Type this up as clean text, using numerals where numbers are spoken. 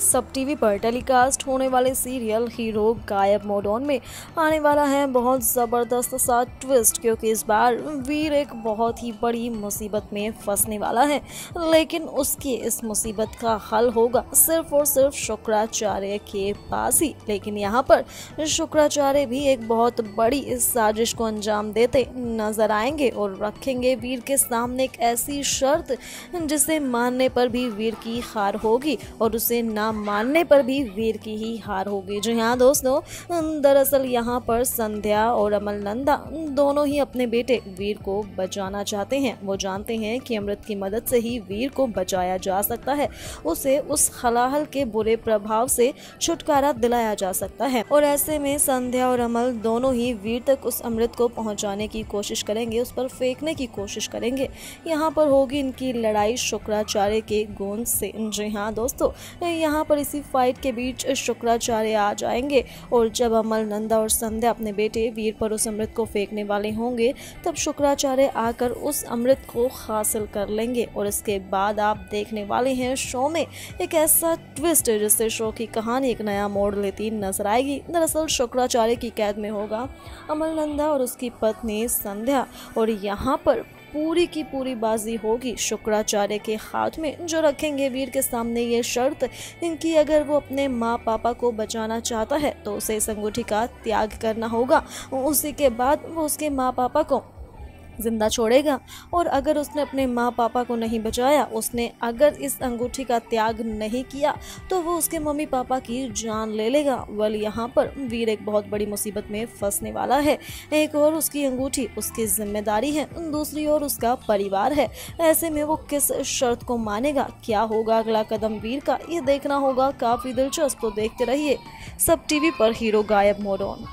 सब टीवी पर टेलीकास्ट होने वाले सीरियल हीरो गायब मोड ऑन में आने वाला है बहुत ज़बरदस्त सा ट्विस्ट, क्योंकि इस बार वीर एक बहुत ही बड़ी मुसीबत में फंसने वाला है। लेकिन उसकी इस मुसीबत का हल होगा सिर्फ और सिर्फ शुक्राचार्य के पास ही। लेकिन यहाँ पर शुक्राचार्य भी एक बहुत बड़ी इस साजिश को अंजाम देते नजर आएंगे और रखेंगे वीर के सामने एक ऐसी शर्त जिसे मानने पर भी वीर की हार होगी और उसे ना मानने पर भी वीर की ही हार होगी। जी हाँ दोस्तों, दरअसल यहाँ पर संध्या और अमलनंदा दोनों ही अपने बेटे वीर को बचाना चाहते हैं। वो जानते हैं कि अमृत की मदद से ही वीर को बचाया जा सकता है, उसे उस हलाहल के बुरे प्रभाव से छुटकारा दिलाया जा सकता है। और ऐसे में संध्या और अमल दोनों ही वीर तक उस अमृत को पहुंचाने की कोशिश करेंगे, उस पर फेंकने की कोशिश करेंगे। यहाँ पर होगी इनकी लड़ाई शुक्राचार्य के गोंद से। जी हाँ दोस्तों, यहाँ पर इसी फाइट के बीच शुक्राचार्य आ जाएंगे और जब अमलनंदा और संध्या अपने बेटे वीर पर उस अमृत को फेंकने वाले होंगे, तब शुक्राचार्य आकर उस अमृत को हासिल कर लेंगे। और इसके बाद आप देखने वाले हैं शो में एक ऐसा ट्विस्ट जिससे शो की कहानी एक नया मोड़ लेती नजर आएगी। दरअसल शुक्राचार्य की कैद में होगा अमलनंदा और उसकी पत्नी संध्या, और यहाँ पर पूरी की पूरी बाजी होगी शुक्राचार्य के हाथ में, जो रखेंगे वीर के सामने ये शर्त इनकी, अगर वो अपने माँ पापा को बचाना चाहता है तो उसे इस अंगूठी का त्याग करना होगा। उसी के बाद वो उसके माँ पापा को जिंदा छोड़ेगा, और अगर उसने अपने माँ पापा को नहीं बचाया, उसने अगर इस अंगूठी का त्याग नहीं किया, तो वो उसके मम्मी पापा की जान ले लेगा। वेल, यहाँ पर वीर एक बहुत बड़ी मुसीबत में फंसने वाला है। एक और उसकी अंगूठी उसकी जिम्मेदारी है, दूसरी ओर उसका परिवार है। ऐसे में वो किस शर्त को मानेगा, क्या होगा अगला कदम वीर का, ये देखना होगा। काफ़ी दिलचस्प, तो देखते रहिए सब टीवी पर हीरो गायब मोड ऑन।